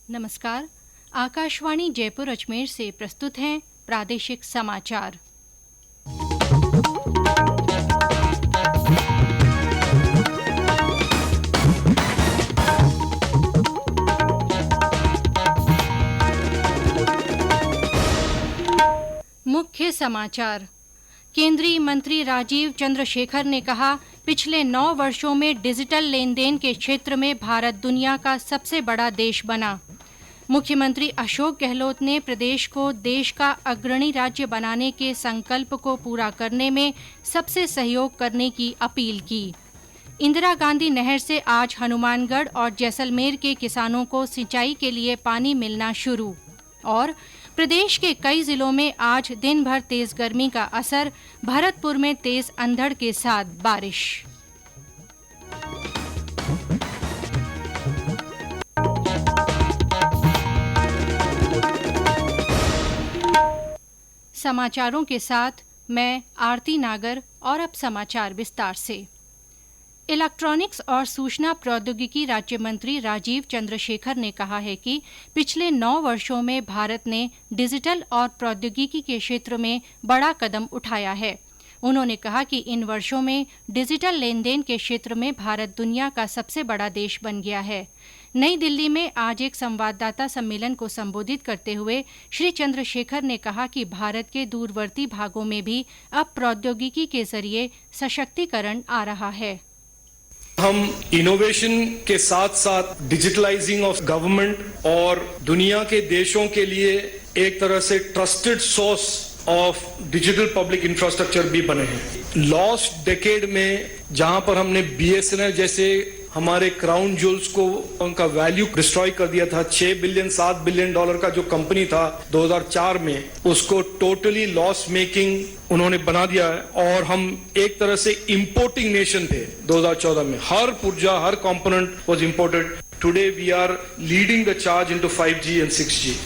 नमस्कार। आकाशवाणी जयपुर अजमेर से प्रस्तुत हैं प्रादेशिक समाचार। मुख्य समाचार। केंद्रीय मंत्री राजीव चंद्रशेखर ने कहा, पिछले 9 वर्षों में डिजिटल लेन देन के क्षेत्र में भारत दुनिया का सबसे बड़ा देश बना। मुख्यमंत्री अशोक गहलोत ने प्रदेश को देश का अग्रणी राज्य बनाने के संकल्प को पूरा करने में सबसे सहयोग करने की अपील की। इंदिरा गांधी नहर से आज हनुमानगढ़ और जैसलमेर के किसानों को सिंचाई के लिए पानी मिलना शुरू। और प्रदेश के कई जिलों में आज दिन भर तेज गर्मी का असर, भरतपुर में तेज अंधड़ के साथ बारिश। समाचारों के साथ मैं आरती नागर। और अब समाचार विस्तार से। इलेक्ट्रॉनिक्स और सूचना प्रौद्योगिकी राज्य मंत्री राजीव चंद्रशेखर ने कहा है कि पिछले 9 वर्षों में भारत ने डिजिटल और प्रौद्योगिकी के क्षेत्र में बड़ा कदम उठाया है। उन्होंने कहा कि इन वर्षों में डिजिटल लेन देन के क्षेत्र में भारत दुनिया का सबसे बड़ा देश बन गया है। नई दिल्ली में आज एक संवाददाता सम्मेलन को संबोधित करते हुए श्री चंद्रशेखर ने कहा कि भारत के दूरवर्ती भागों में भी अब प्रौद्योगिकी के जरिए सशक्तिकरण आ रहा है। हम इनोवेशन के साथ साथ डिजिटलाइजिंग ऑफ गवर्नमेंट और दुनिया के देशों के लिए एक तरह से trusted source of digital public infrastructure भी बने हैं। लॉस्ट डेकेड में जहां पर हमने बीएसएनएल जैसे हमारे क्राउन ज्वेल्स को उनका वैल्यू डिस्ट्रॉय कर दिया था, 6 बिलियन 7 बिलियन डॉलर का जो कंपनी था 2004 में, उसको टोटली लॉस मेकिंग उन्होंने बना दिया है। और हम एक तरह से इंपोर्टिंग नेशन थे 2014 में। हर पुर्जा, हर component was imported. Today we are leading the charge into 5G and 6G।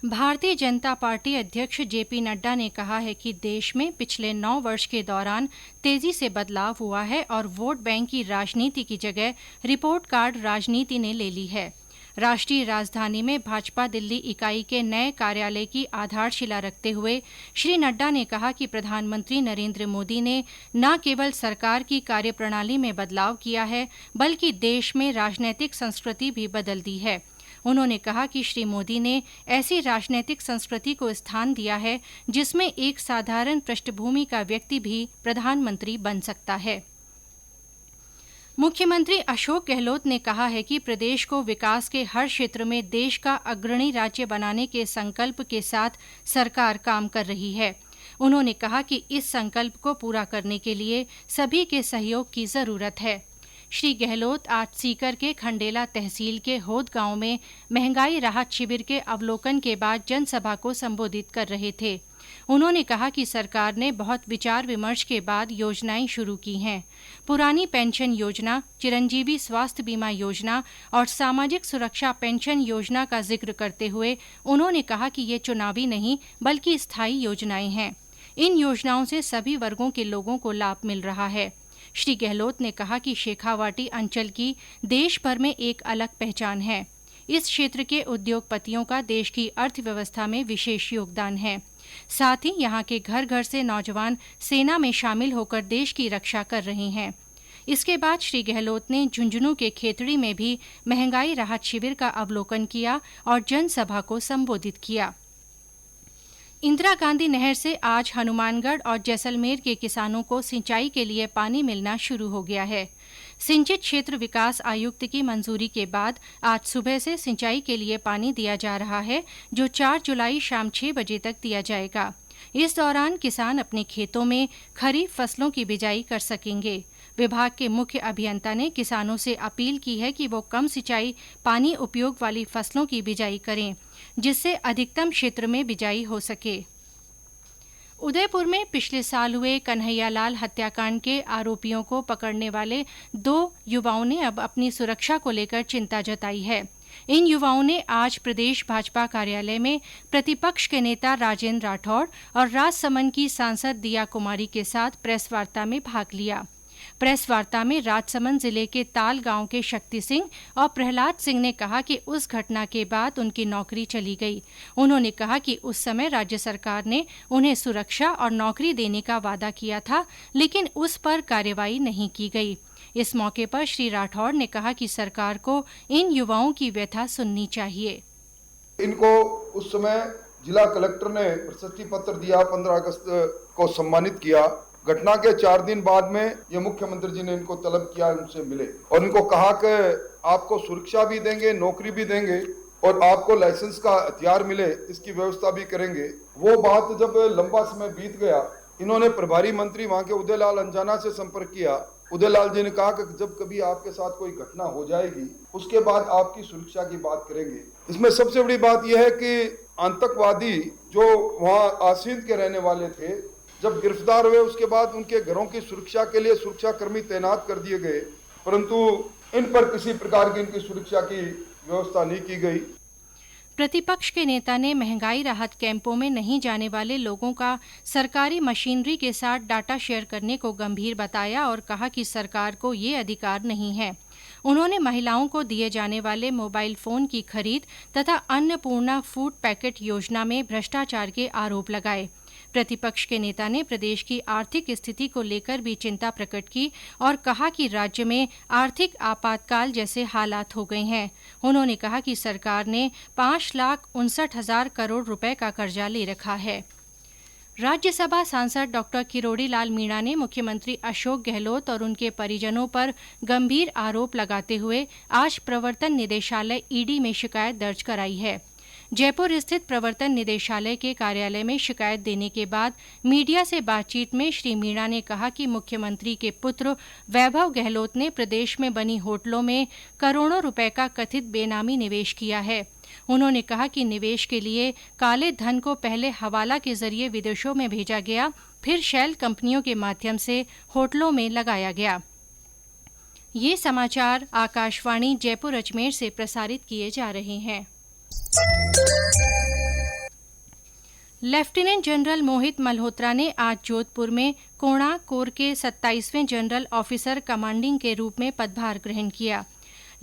भारतीय जनता पार्टी अध्यक्ष जेपी नड्डा ने कहा है कि देश में पिछले 9 वर्ष के दौरान तेजी से बदलाव हुआ है और वोट बैंक की राजनीति की जगह रिपोर्ट कार्ड राजनीति ने ले ली है। राष्ट्रीय राजधानी में भाजपा दिल्ली इकाई के नए कार्यालय की आधारशिला रखते हुए श्री नड्डा ने कहा कि प्रधानमंत्री नरेंद्र मोदी ने न केवल सरकार की कार्यप्रणाली में बदलाव किया है, बल्कि देश में राजनीतिक संस्कृति भी बदल दी है। उन्होंने कहा कि श्री मोदी ने ऐसी राजनीतिक संस्कृति को स्थान दिया है जिसमें एक साधारण पृष्ठभूमि का व्यक्ति भी प्रधानमंत्री बन सकता है। मुख्यमंत्री अशोक गहलोत ने कहा है कि प्रदेश को विकास के हर क्षेत्र में देश का अग्रणी राज्य बनाने के संकल्प के साथ सरकार काम कर रही है। उन्होंने कहा कि इस संकल्प को पूरा करने के लिए सभी के सहयोग की जरूरत है। श्री गहलोत आज सीकर के खंडेला तहसील के होद गांव में महंगाई राहत शिविर के अवलोकन के बाद जनसभा को संबोधित कर रहे थे। उन्होंने कहा कि सरकार ने बहुत विचार विमर्श के बाद योजनाएं शुरू की हैं। पुरानी पेंशन योजना, चिरंजीवी स्वास्थ्य बीमा योजना और सामाजिक सुरक्षा पेंशन योजना का जिक्र करते हुए उन्होंने कहा कि ये चुनावी नहीं बल्कि स्थायी योजनाएं हैं। इन योजनाओं से सभी वर्गों के लोगों को लाभ मिल रहा है। श्री गहलोत ने कहा कि शेखावाटी अंचल की देश भर में एक अलग पहचान है। इस क्षेत्र के उद्योगपतियों का देश की अर्थव्यवस्था में विशेष योगदान है। साथ ही यहाँ के घर घर से नौजवान सेना में शामिल होकर देश की रक्षा कर रहे हैं। इसके बाद श्री गहलोत ने झुंझुनू के खेतड़ी में भी महंगाई राहत शिविर का अवलोकन किया और जनसभा को संबोधित किया। इंदिरा गांधी नहर से आज हनुमानगढ़ और जैसलमेर के किसानों को सिंचाई के लिए पानी मिलना शुरू हो गया है। सिंचित क्षेत्र विकास आयुक्त की मंजूरी के बाद आज सुबह से सिंचाई के लिए पानी दिया जा रहा है, जो 4 जुलाई शाम 6 बजे तक दिया जाएगा। इस दौरान किसान अपने खेतों में खरीफ फसलों की बिजाई कर सकेंगे। विभाग के मुख्य अभियंता ने किसानों से अपील की है कि वो कम सिंचाई पानी उपयोग वाली फसलों की बिजाई करें, जिससे अधिकतम क्षेत्र में बिजाई हो सके। उदयपुर में पिछले साल हुए कन्हैयालाल हत्याकांड के आरोपियों को पकड़ने वाले 2 युवाओं ने अब अपनी सुरक्षा को लेकर चिंता जताई है। इन युवाओं ने आज प्रदेश भाजपा कार्यालय में प्रतिपक्ष के नेता राजेंद्र राठौड़ और राजसमंद की सांसद दिया कुमारी के साथ प्रेस वार्ता में भाग लिया। प्रेस वार्ता में राजसमंद जिले के ताल गांव के शक्ति सिंह और प्रहलाद सिंह ने कहा कि उस घटना के बाद उनकी नौकरी चली गई। उन्होंने कहा कि उस समय राज्य सरकार ने उन्हें सुरक्षा और नौकरी देने का वादा किया था, लेकिन उस पर कार्रवाई नहीं की गई। इस मौके पर श्री राठौड़ ने कहा कि सरकार को इन युवाओं की व्यथा सुननी चाहिए। इनको उस समय जिला कलेक्टर ने प्रशस्ति पत्र दिया, 15 अगस्त को सम्मानित किया। घटना के 4 दिन बाद में ये मुख्यमंत्री जी ने इनको तलब किया, उनसे मिले और इनको कहा कि आपको सुरक्षा भी देंगे, नौकरी भी देंगे और आपको लाइसेंस का हथियार मिले इसकी व्यवस्था भी करेंगे। वो बात जब लंबा समय बीत गया, इन्होंने प्रभारी मंत्री वहाँ के उदयलाल अंजाना से संपर्क किया। उदयलाल जी ने कहा कि जब कभी आपके साथ कोई घटना हो जाएगी उसके बाद आपकी सुरक्षा की बात करेंगे। इसमें सबसे बड़ी बात यह है कि आतंकवादी जो वहाँ आसीन के रहने वाले थे, जब गिरफ्तार हुए उसके बाद उनके घरों की सुरक्षा के लिए सुरक्षाकर्मी तैनात कर दिए गए, परंतु इन पर किसी प्रकार की इनकी सुरक्षा की व्यवस्था नहीं की गई। प्रतिपक्ष के नेता ने महंगाई राहत कैंपों में नहीं जाने वाले लोगों का सरकारी मशीनरी के साथ डाटा शेयर करने को गंभीर बताया और कहा कि सरकार को ये अधिकार नहीं है। उन्होंने महिलाओं को दिए जाने वाले मोबाइल फोन की खरीद तथा अन्नपूर्णा फूड पैकेट योजना में भ्रष्टाचार के आरोप लगाए। प्रतिपक्ष के नेता ने प्रदेश की आर्थिक स्थिति को लेकर भी चिंता प्रकट की और कहा कि राज्य में आर्थिक आपातकाल जैसे हालात हो गए हैं। उन्होंने कहा कि सरकार ने 5,59,000 करोड़ रुपए का कर्जा ले रखा है। राज्यसभा सांसद डॉ. किरोड़ी लाल मीणा ने मुख्यमंत्री अशोक गहलोत और उनके परिजनों पर गंभीर आरोप लगाते हुए आज प्रवर्तन निदेशालय ईडी में शिकायत दर्ज कराई है। जयपुर स्थित प्रवर्तन निदेशालय के कार्यालय में शिकायत देने के बाद मीडिया से बातचीत में श्री मीणा ने कहा कि मुख्यमंत्री के पुत्र वैभव गहलोत ने प्रदेश में बनी होटलों में करोड़ों रुपए का कथित बेनामी निवेश किया है। उन्होंने कहा कि निवेश के लिए काले धन को पहले हवाला के जरिए विदेशों में भेजा गया, फिर शैल कंपनियों के माध्यम से होटलों में लगाया गया। ये समाचार आकाशवाणी जयपुर अजमेर से प्रसारित किए जा रहे हैं। लेफ्टिनेंट जनरल मोहित मल्होत्रा ने आज जोधपुर में कोणार्क कोर के 27वें जनरल ऑफिसर कमांडिंग के रूप में पदभार ग्रहण किया।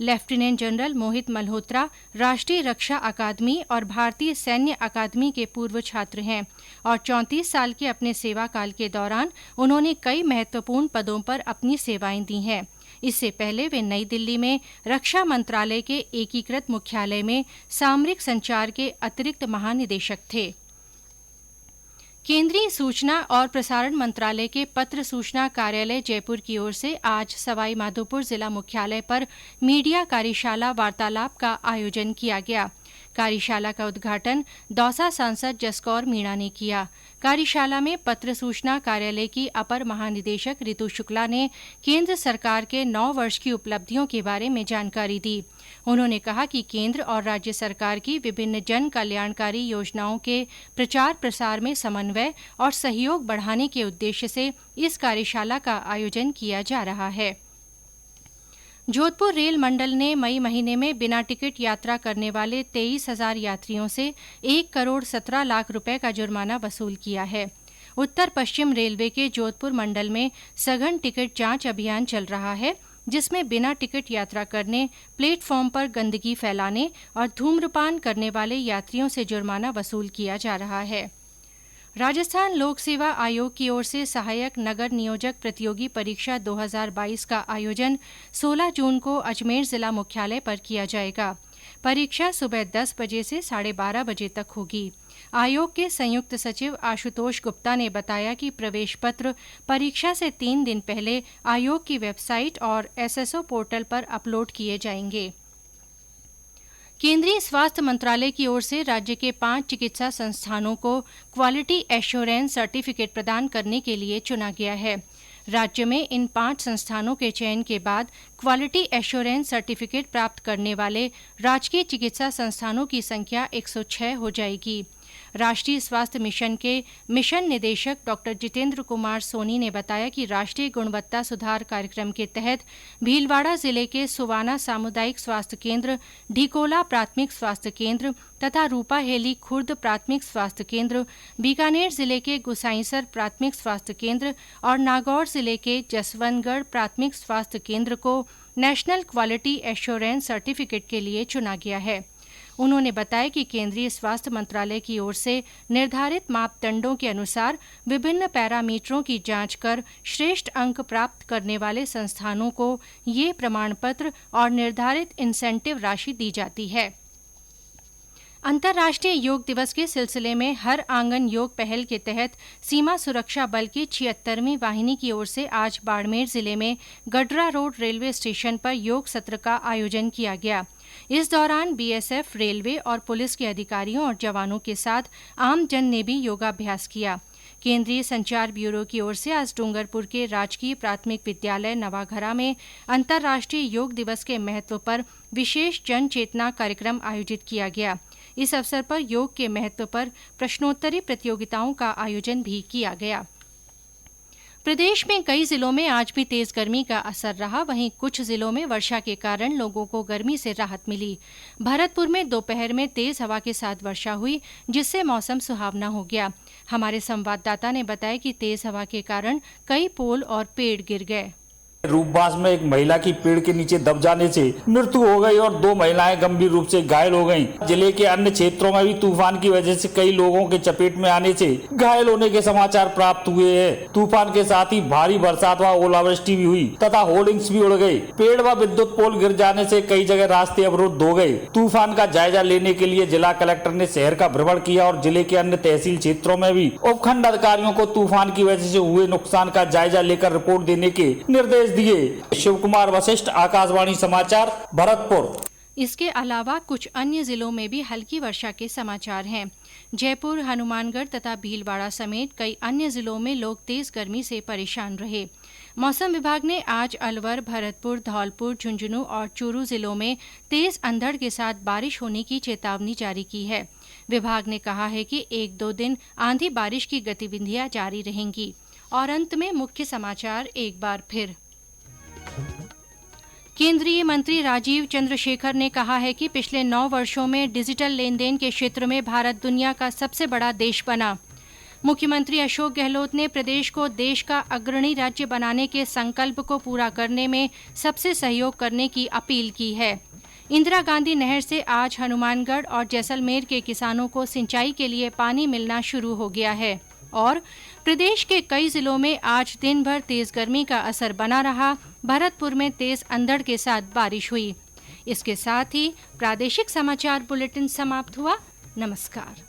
लेफ्टिनेंट जनरल मोहित मल्होत्रा राष्ट्रीय रक्षा अकादमी और भारतीय सैन्य अकादमी के पूर्व छात्र हैं और 34 साल के अपने सेवा काल के दौरान उन्होंने कई महत्वपूर्ण पदों पर अपनी सेवाएं दी हैं। इससे पहले वे नई दिल्ली में रक्षा मंत्रालय के एकीकृत मुख्यालय में सामरिक संचार के अतिरिक्त महानिदेशक थे। केंद्रीय सूचना और प्रसारण मंत्रालय के पत्र सूचना कार्यालय जयपुर की ओर से आज सवाई माधोपुर जिला मुख्यालय पर मीडिया कार्यशाला वार्तालाप का आयोजन किया गया। कार्यशाला का उद्घाटन दौसा सांसद जसकौर मीणा ने किया। कार्यशाला में पत्र सूचना कार्यालय की अपर महानिदेशक ऋतु शुक्ला ने केंद्र सरकार के 9 वर्ष की उपलब्धियों के बारे में जानकारी दी। उन्होंने कहा कि केंद्र और राज्य सरकार की विभिन्न जन कल्याणकारी योजनाओं के प्रचार प्रसार में समन्वय और सहयोग बढ़ाने के उद्देश्य से इस कार्यशाला का आयोजन किया जा रहा है। जोधपुर रेल मंडल ने मई महीने में बिना टिकट यात्रा करने वाले 23,000 यात्रियों से 1 करोड़ 17 लाख रुपए का जुर्माना वसूल किया है। उत्तर पश्चिम रेलवे के जोधपुर मंडल में सघन टिकट जांच अभियान चल रहा है, जिसमें बिना टिकट यात्रा करने, प्लेटफॉर्म पर गंदगी फैलाने और धूम्रपान करने वाले यात्रियों से जुर्माना वसूल किया जा रहा है। राजस्थान लोक सेवा आयोग की ओर से सहायक नगर नियोजक प्रतियोगी परीक्षा 2022 का आयोजन 16 जून को अजमेर जिला मुख्यालय पर किया जाएगा। परीक्षा सुबह 10 बजे से 12:30 बजे तक होगी। आयोग के संयुक्त सचिव आशुतोष गुप्ता ने बताया कि प्रवेश पत्र परीक्षा से 3 दिन पहले आयोग की वेबसाइट और एसएसओ पोर्टल पर अपलोड किए जाएंगे। केंद्रीय स्वास्थ्य मंत्रालय की ओर से राज्य के 5 चिकित्सा संस्थानों को क्वालिटी एश्योरेंस सर्टिफिकेट प्रदान करने के लिए चुना गया है। राज्य में इन 5 संस्थानों के चयन के बाद क्वालिटी एश्योरेंस सर्टिफिकेट प्राप्त करने वाले राजकीय चिकित्सा संस्थानों की संख्या 106 हो जाएगी। राष्ट्रीय स्वास्थ्य मिशन के मिशन निदेशक डॉ जितेंद्र कुमार सोनी ने बताया कि राष्ट्रीय गुणवत्ता सुधार कार्यक्रम के तहत भीलवाड़ा जिले के सुवाना सामुदायिक स्वास्थ्य केंद्र, ढिकोला प्राथमिक स्वास्थ्य केंद्र तथा रूपाहेली खुर्द प्राथमिक स्वास्थ्य केंद्र, बीकानेर जिले के गुसाईसर प्राथमिक स्वास्थ्य केंद्र और नागौर जिले के जसवंतगढ़ प्राथमिक स्वास्थ्य केंद्र को नेशनल क्वालिटी एश्योरेंस सर्टिफिकेट के लिए चुना गया है। उन्होंने बताया कि केंद्रीय स्वास्थ्य मंत्रालय की ओर से निर्धारित मापदंडों के अनुसार विभिन्न पैरामीटरों की जांच कर श्रेष्ठ अंक प्राप्त करने वाले संस्थानों को ये प्रमाण पत्र और निर्धारित इंसेंटिव राशि दी जाती है। अंतर्राष्ट्रीय योग दिवस के सिलसिले में हर आंगन योग पहल के तहत सीमा सुरक्षा बल की 76वीं वाहिनी की ओर से आज बाड़मेर जिले में गडरा रोड रेलवे स्टेशन पर योग सत्र का आयोजन किया गया। इस दौरान बीएसएफ, रेलवे और पुलिस के अधिकारियों और जवानों के साथ आम जन ने भी योगाभ्यास किया। केंद्रीय संचार ब्यूरो की ओर से आज डूंगरपुर के राजकीय प्राथमिक विद्यालय नवाघरा में अंतर्राष्ट्रीय योग दिवस के महत्व पर विशेष जन चेतना कार्यक्रम आयोजित किया गया। इस अवसर पर योग के महत्व पर प्रश्नोत्तरी प्रतियोगिताओं का आयोजन भी किया गया। प्रदेश में कई जिलों में आज भी तेज गर्मी का असर रहा। वहीं कुछ जिलों में वर्षा के कारण लोगों को गर्मी से राहत मिली। भरतपुर में दोपहर में तेज हवा के साथ वर्षा हुई, जिससे मौसम सुहावना हो गया। हमारे संवाददाता ने बताया कि तेज हवा के कारण कई पोल और पेड़ गिर गए। रूपबास में एक महिला की पेड़ के नीचे दब जाने से मृत्यु हो गई और 2 महिलाएं गंभीर रूप से घायल हो गईं। जिले के अन्य क्षेत्रों में भी तूफान की वजह से कई लोगों के चपेट में आने से घायल होने के समाचार प्राप्त हुए हैं। तूफान के साथ ही भारी बरसात व ओलावृष्टि भी हुई तथा होर्डिंग्स भी उड़ गए। पेड़ व विद्युत पोल गिर जाने से कई जगह रास्ते अवरुद्ध हो गए। तूफान का जायजा लेने के लिए जिला कलेक्टर ने शहर का भ्रमण किया और जिले के अन्य तहसील क्षेत्रों में भी उपखंड अधिकारियों को तूफान की वजह से हुए नुकसान का जायजा लेकर रिपोर्ट देने के निर्देश दिए। शिव कुमार वशिष्ठ, आकाशवाणी समाचार, भरतपुर। इसके अलावा कुछ अन्य जिलों में भी हल्की वर्षा के समाचार हैं। जयपुर, हनुमानगढ़ तथा भीलवाड़ा समेत कई अन्य जिलों में लोग तेज गर्मी से परेशान रहे। मौसम विभाग ने आज अलवर, भरतपुर, धौलपुर, झुंझुनू और चूरू जिलों में तेज अंधड़ के साथ बारिश होने की चेतावनी जारी की है। विभाग ने कहा है कि 1-2 दिन आंधी बारिश की गतिविधियां जारी रहेंगी। और अंत में मुख्य समाचार एक बार फिर। केंद्रीय मंत्री राजीव चंद्रशेखर ने कहा है कि पिछले 9 वर्षों में डिजिटल लेन देन के क्षेत्र में भारत दुनिया का सबसे बड़ा देश बना। मुख्यमंत्री अशोक गहलोत ने प्रदेश को देश का अग्रणी राज्य बनाने के संकल्प को पूरा करने में सबसे सहयोग करने की अपील की है। इंदिरा गांधी नहर से आज हनुमानगढ़ और जैसलमेर के किसानों को सिंचाई के लिए पानी मिलना शुरू हो गया है। और प्रदेश के कई जिलों में आज दिन भर तेज गर्मी का असर बना रहा। भरतपुर में तेज अंधड़ के साथ बारिश हुई। इसके साथ ही प्रादेशिक समाचार बुलेटिन समाप्त हुआ। नमस्कार।